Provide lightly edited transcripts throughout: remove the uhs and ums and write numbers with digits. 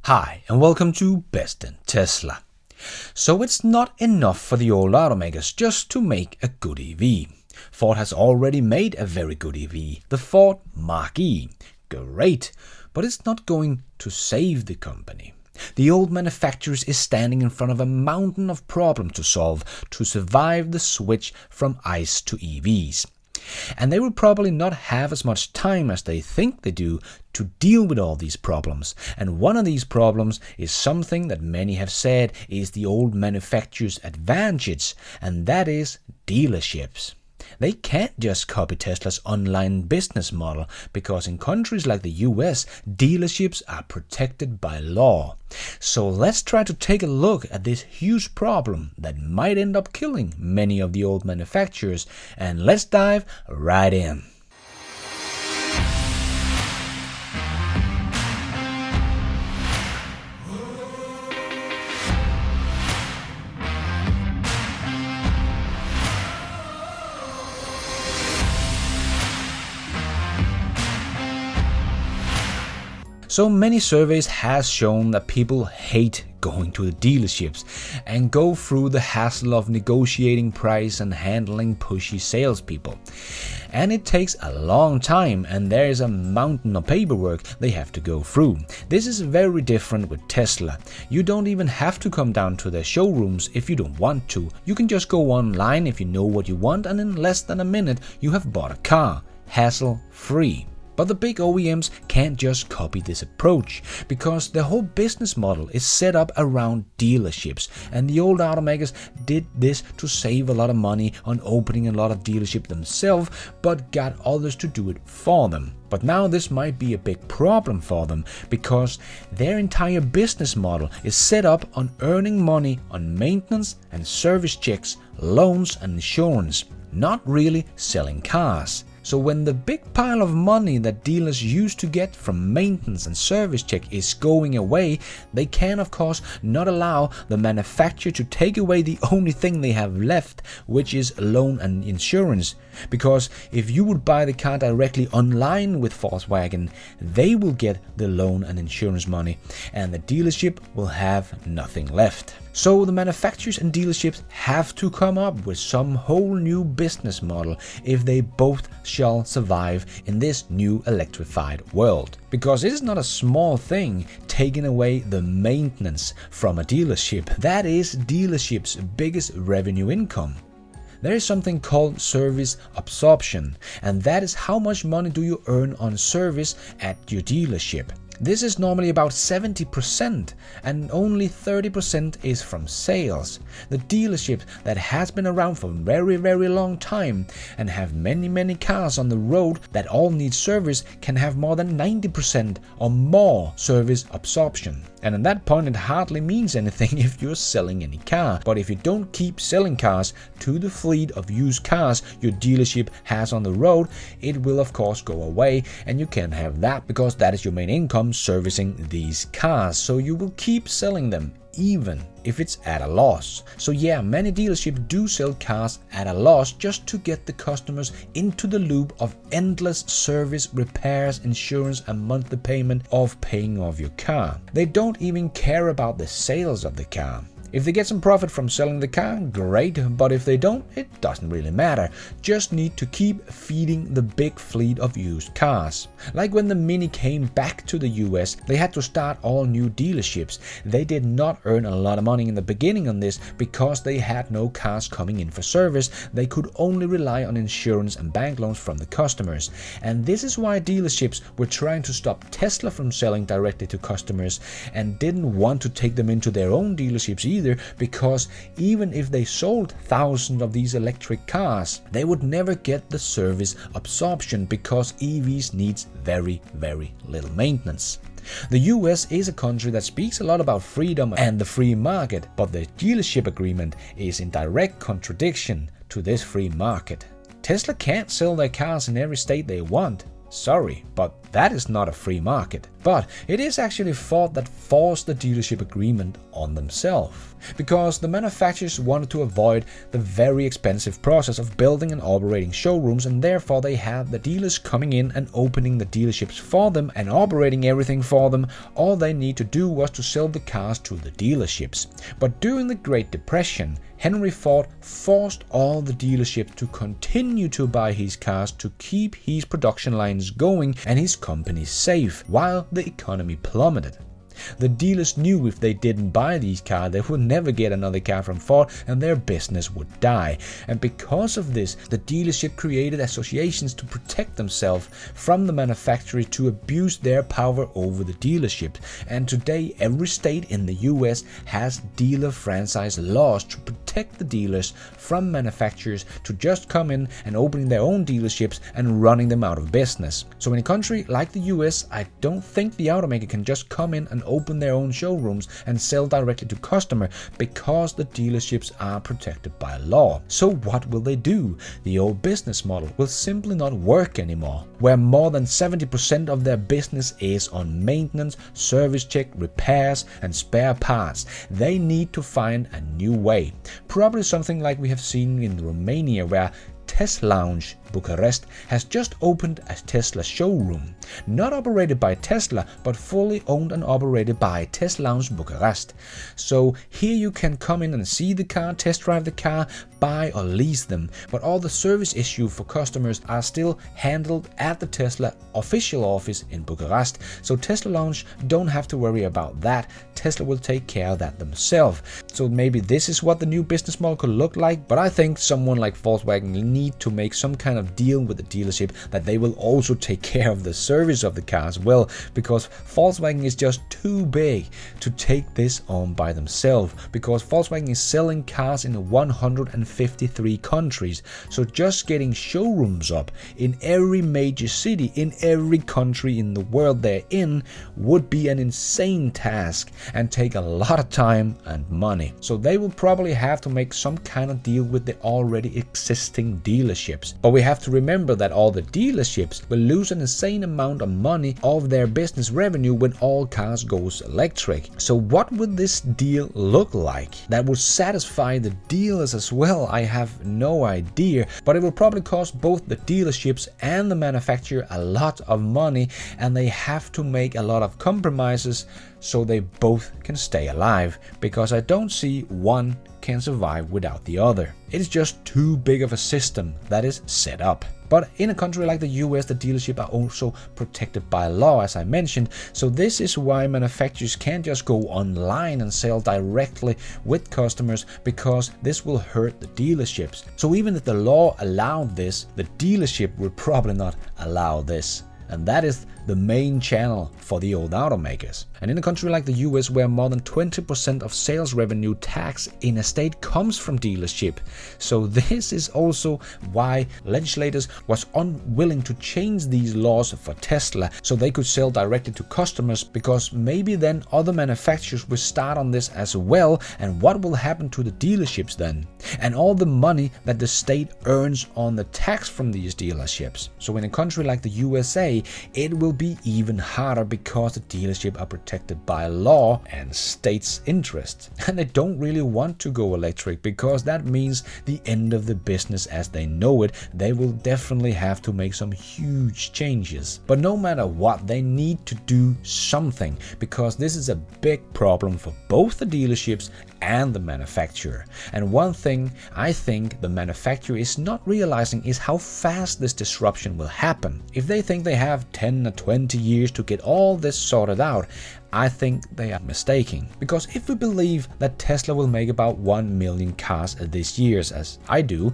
Hi and welcome to Best in Tesla. So it's not enough for the old automakers just to make a good EV. Ford has already made a very good EV, the Ford Mach-E. Great, but it's not going to save the company. The old manufacturers is standing in front of a mountain of problems to solve to survive the switch from ICE to EVs. And they will probably not have as much time as they think they do to deal with all these problems. And one of these problems is something that many have said is the old manufacturer's advantage, and that is dealerships. They can't just copy Tesla's online business model because in countries like the US, dealerships are protected by law. So let's try to take a look at this huge problem that might end up killing many of the old manufacturers, and let's dive right in. So many surveys has shown that people hate going to the dealerships and go through the hassle of negotiating price and handling pushy salespeople. And it takes a long time, and there is a mountain of paperwork they have to go through. This is very different with Tesla. You don't even have to come down to their showrooms if you don't want to. You can just go online if you know what you want, and in less than a minute you have bought a car, hassle-free. But the big OEMs can't just copy this approach, because their whole business model is set up around dealerships, and the old automakers did this to save a lot of money on opening a lot of dealerships themselves, but got others to do it for them. But now this might be a big problem for them, because their entire business model is set up on earning money on maintenance and service checks, loans and insurance, not really selling cars. So when the big pile of money that dealers used to get from maintenance and service check is going away, they can of course not allow the manufacturer to take away the only thing they have left, which is loan and insurance. Because if you would buy the car directly online with Volkswagen, they will get the loan and insurance money, and the dealership will have nothing left. So the manufacturers and dealerships have to come up with some whole new business model if they both shall survive in this new electrified world. Because it is not a small thing taking away the maintenance from a dealership. That is dealership's biggest revenue income. There is something called service absorption, and that is how much money do you earn on service at your dealership. This is normally about 70%, and only 30% is from sales. The dealerships that has been around for a very long time and have many cars on the road that all need service can have more than 90% or more service absorption. And at that point it hardly means anything if you're selling any car. But if you don't keep selling cars to the fleet of used cars your dealership has on the road, it will of course go away, and you can't have that because that is your main income, servicing these cars. So you will keep selling them even if it's at a loss. So yeah, many dealerships do sell cars at a loss just to get the customers into the loop of endless service, repairs, insurance and monthly payment of paying off your car. They don't even care about the sales of the car. If they get some profit from selling the car, great, but if they don't, it doesn't really matter. Just need to keep feeding the big fleet of used cars. Like when the Mini came back to the US, they had to start all new dealerships. They did not earn a lot of money in the beginning on this because they had no cars coming in for service. They could only rely on insurance and bank loans from the customers. And this is why dealerships were trying to stop Tesla from selling directly to customers and didn't want to take them into their own dealerships either, because even if they sold thousands of these electric cars, they would never get the service absorption because EVs needs very little maintenance. The US is a country that speaks a lot about freedom and the free market, but the dealership agreement is in direct contradiction to this free market. Tesla can't sell their cars in every state they want. Sorry, but that is not a free market. But it is actually Ford that forced the dealership agreement on themselves, because the manufacturers wanted to avoid the very expensive process of building and operating showrooms, and therefore they had the dealers coming in and opening the dealerships for them and operating everything for them. All they need to do was to sell the cars to the dealerships. But during the Great Depression, Henry Ford forced all the dealerships to continue to buy his cars to keep his production lines going and his company safe, while the economy plummeted. The dealers knew if they didn't buy these cars, they would never get another car from Ford and their business would die. And because of this, the dealership created associations to protect themselves from the manufacturer to abuse their power over the dealership. And today, every state in the US has dealer franchise laws to protect the dealers from manufacturers to just come in and opening their own dealerships and running them out of business. So in a country like the US, I don't think the automaker can just come in and open their own showrooms and sell directly to customer, because the dealerships are protected by law. So what will they do? The old business model will simply not work anymore, where more than 70% of their business is on maintenance, service check, repairs and spare parts. They need to find a new way. Probably something like we have seen in Romania, where TESLounge Bucharest has just opened a Tesla showroom, not operated by Tesla, but fully owned and operated by TESLounge Bucharest. So here you can come in and see the car, test drive the car, buy or lease them, but all the service issues for customers are still handled at the Tesla official office in Bucharest. So TESLaunch don't have to worry about that. Tesla will take care of that themselves. So maybe this is what the new business model could look like, but I think someone like Volkswagen need to make some kind of deal with the dealership that they will also take care of the service of the car as well, because Volkswagen is just too big to take this on by themselves, because Volkswagen is selling cars in 153 countries. So just getting showrooms up in every major city in every country in the world they're in would be an insane task and take a lot of time and money. So they will probably have to make some kind of deal with the already existing dealerships. But we have to remember that all the dealerships will lose an insane amount of money of their business revenue when all cars goes electric. So what would this deal look like that would satisfy the dealers as well? I have no idea, but it will probably cost both the dealerships and the manufacturer a lot of money, and they have to make a lot of compromises so they both can stay alive, because I don't see one can survive without the other. It is just too big of a system that is set up. But in a country like the US, the dealership are also protected by law, as I mentioned. So this is why manufacturers can't just go online and sell directly with customers, because this will hurt the dealerships. So even if the law allowed this, the dealership would probably not allow this. And that is the main channel for the old automakers. And in a country like the US, where more than 20% of sales revenue tax in a state comes from dealership, so this is also why legislators was unwilling to change these laws for Tesla so they could sell directly to customers, because maybe then other manufacturers will start on this as well, and what will happen to the dealerships then? And all the money that the state earns on the tax from these dealerships. So in a country like the USA, it will be even harder, because the dealership are protected by law and state's interests. And they don't really want to go electric, because that means the end of the business as they know it. They will definitely have to make some huge changes. But no matter what, they need to do something, because this is a big problem for both the dealerships and the manufacturer. And one thing I think the manufacturer is not realizing is how fast this disruption will happen. If they think they have 10 or 20 years to get all this sorted out, I think they are mistaken. Because if we believe that Tesla will make about 1 million cars this year, as I do,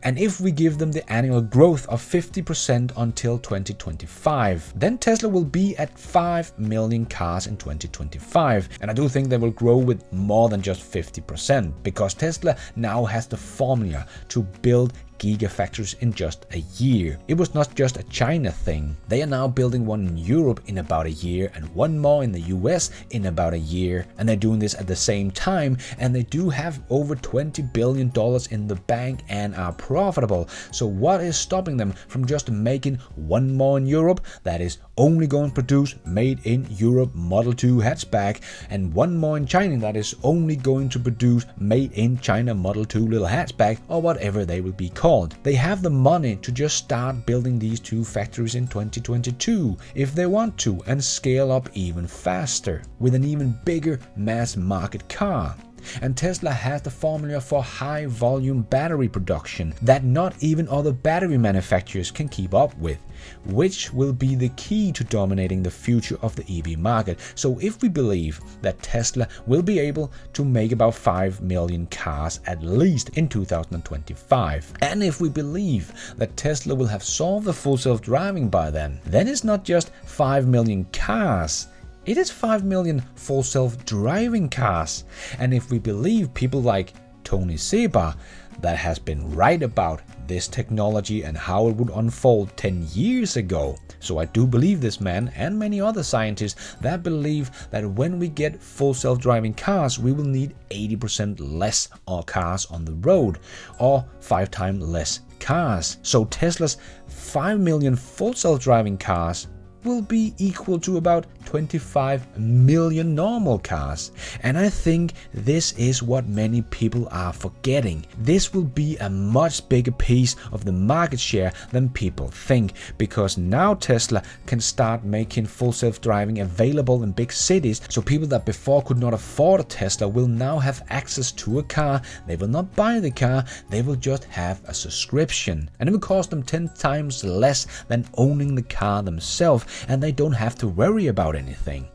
and if we give them the annual growth of 50% until 2025, then Tesla will be at 5 million cars in 2025. And I do think they will grow with more than just 50%, because Tesla now has the formula to build gigafactories in just a year. It was not just a China thing. They are now building one in Europe in about a year and one more in the US in about a year. And they're doing this at the same time, and they do have over $20 billion in the bank and are profitable. So what is stopping them from just making one more in Europe that is only going to produce made in Europe Model 2 hatchback, and one more in China that is only going to produce made in China Model 2 little hatchback, or whatever they will be called? They have the money to just start building these two factories in 2022 if they want to, and scale up even faster with an even bigger mass market car. And Tesla has the formula for high volume battery production that not even other battery manufacturers can keep up with, which will be the key to dominating the future of the EV market. So if we believe that Tesla will be able to make about 5 million cars at least in 2025, and if we believe that Tesla will have solved the full self-driving by then it's not just 5 million cars. It is 5 million full self-driving cars. And if we believe people like Tony Seba, that has been right about this technology and how it would unfold 10 years ago. So I do believe this man and many other scientists that believe that when we get full self-driving cars, we will need 80% less cars on the road, or 5 times less cars. So Tesla's 5 million full self-driving cars will be equal to about 25 million normal cars. And I think this is what many people are forgetting. This will be a much bigger piece of the market share than people think, because now Tesla can start making full self-driving available in big cities, so people that before could not afford a Tesla will now have access to a car. They will not buy the car, they will just have a subscription, and it will cost them 10 times less than owning the car themselves, and they don't have to worry about anything.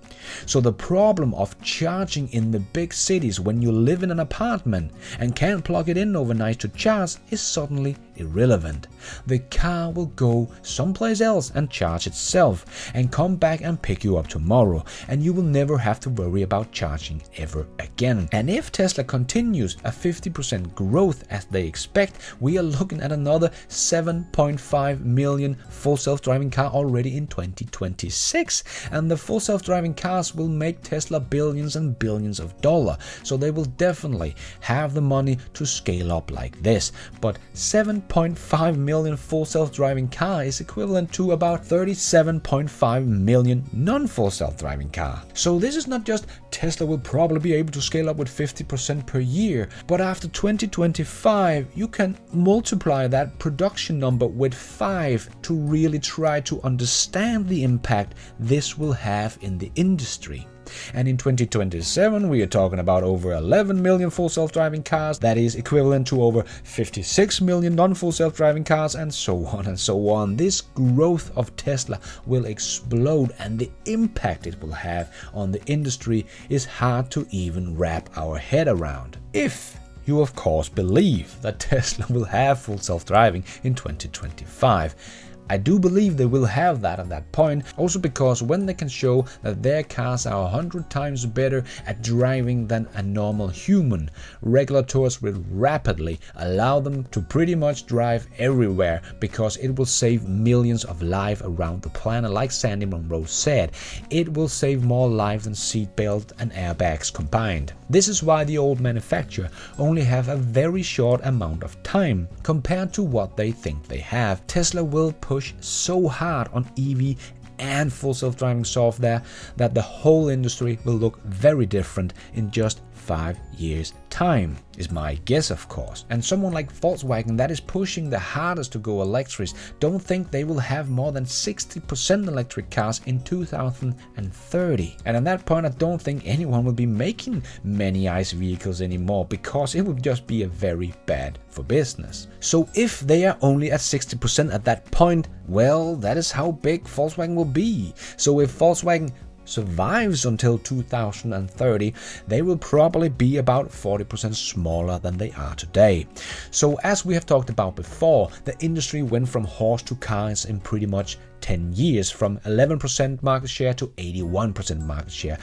So the problem of charging in the big cities when you live in an apartment and can't plug it in overnight to charge is suddenly irrelevant. The car will go someplace else and charge itself and come back and pick you up tomorrow, and you will never have to worry about charging ever again. And if Tesla continues a 50% growth as they expect, we are looking at another 7.5 million full self-driving car already in 2026, and the full self-driving cars will make Tesla billions and billions of dollars, so they will definitely have the money to scale up like this. But 7.5 million full self-driving car is equivalent to about 37.5 million non-full self-driving car. So this is not just Tesla will probably be able to scale up with 50% per year, but after 2025 you can multiply that production number with 5 to really try to understand the impact this will have in the industry. And in 2027 we are talking about over 11 million full self-driving cars, that is equivalent to over 56 million non-full self-driving cars, and so on and so on. This growth of Tesla will explode, and the impact it will have on the industry is hard to even wrap our head around. If you of course believe that Tesla will have full self-driving in 2025. I do believe they will have that at that point, also because when they can show that their cars are 100 times better at driving than a normal human, regulators will rapidly allow them to pretty much drive everywhere, because it will save millions of lives around the planet. Like Sandy Monroe said, it will save more lives than seatbelts and airbags combined. This is why the old manufacturer only have a very short amount of time compared to what they think they have. Tesla will push so hard on EV and full self-driving software that the whole industry will look very different in just 5 years' time, is my guess, of course. And someone like Volkswagen that is pushing the hardest to go electric don't think they will have more than 60% electric cars in 2030. And at that point I don't think anyone will be making many ICE vehicles anymore, because it would just be a very bad for business. So if they are only at 60% at that point, well, that is how big Volkswagen will be. So if Volkswagen survives until 2030, they will probably be about 40% smaller than they are today. So as we have talked about before, the industry went from horse to cars in pretty much 10 years, from 11% market share to 81% market share.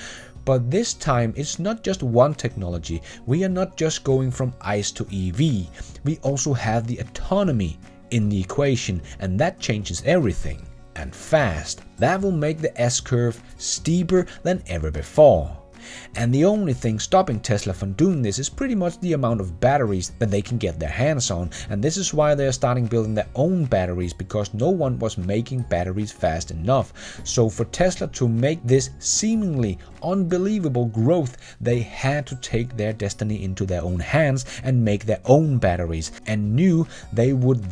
But this time it's not just one technology. We are not just going from ICE to EV. We also have the autonomy in the equation, and that changes everything. And fast. That will make the S-curve steeper than ever before. And the only thing stopping Tesla from doing this is pretty much the amount of batteries that they can get their hands on. And this is why they are starting building their own batteries, because no one was making batteries fast enough. So for Tesla to make this seemingly unbelievable growth, they had to take their destiny into their own hands and make their own batteries, and knew they would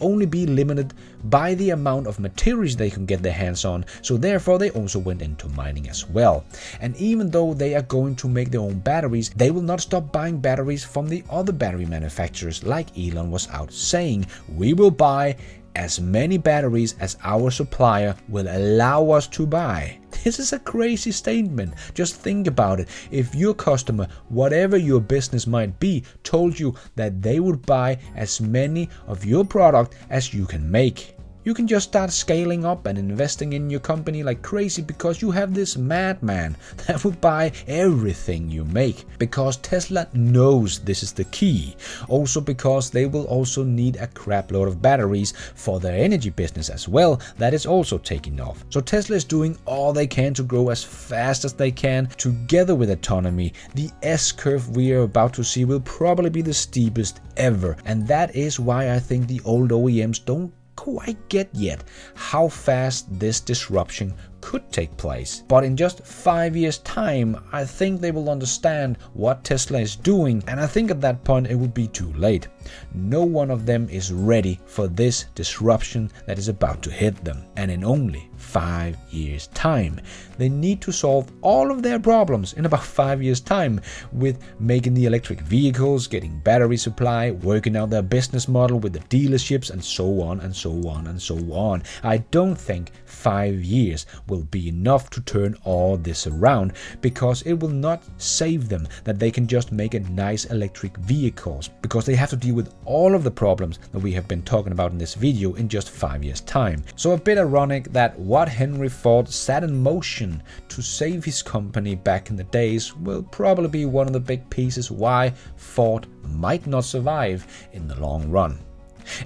only be limited by the amount of materials they can get their hands on. So therefore they also went into mining as well. And even though they are going to make their own batteries, they will not stop buying batteries from the other battery manufacturers, like Elon was out saying. We will buy as many batteries as our supplier will allow us to buy. This is a crazy statement. Just think about it. If your customer, whatever your business might be, told you that they would buy as many of your product as you can make, you can just start scaling up and investing in your company like crazy, because you have this madman that will buy everything you make. Because Tesla knows this is the key. Also because they will also need a crap load of batteries for their energy business as well. That is also taking off. So Tesla is doing all they can to grow as fast as they can. Together with autonomy, the S-curve we are about to see will probably be the steepest ever. And that is why I think the old OEMs don't quite get yet how fast this disruption could take place. But in just 5 years time, I think they will understand what Tesla is doing, and I think at that point it will be too late. No one of them is ready for this disruption that is about to hit them. And in only 5 years time, they need to solve all of their problems in about 5 years time, with making the electric vehicles, getting battery supply, working out their business model with the dealerships, and so on and so on and so on. I don't think 5 years will be enough to turn all this around, because it will not save them that they can just make a nice electric vehicles, because they have to deal with all of the problems that we have been talking about in this video in just 5 years time. So a bit ironic that what Henry Ford set in motion to save his company back in the days will probably be one of the big pieces why Ford might not survive in the long run.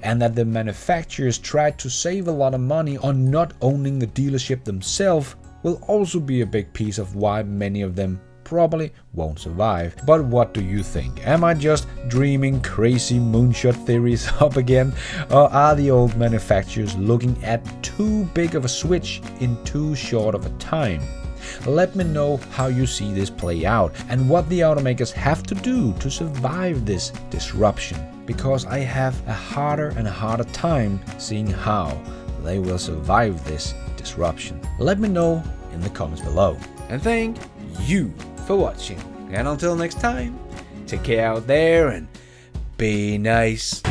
And that the manufacturers tried to save a lot of money on not owning the dealership themselves will also be a big piece of why many of them probably won't survive. But what do you think? Am I just dreaming crazy moonshot theories up again? Or are the old manufacturers looking at too big of a switch in too short of a time? Let me know how you see this play out and what the automakers have to do to survive this disruption, because I have a harder and harder time seeing how they will survive this disruption. Let me know in the comments below. And thank you for watching. And until next time, take care out there and be nice.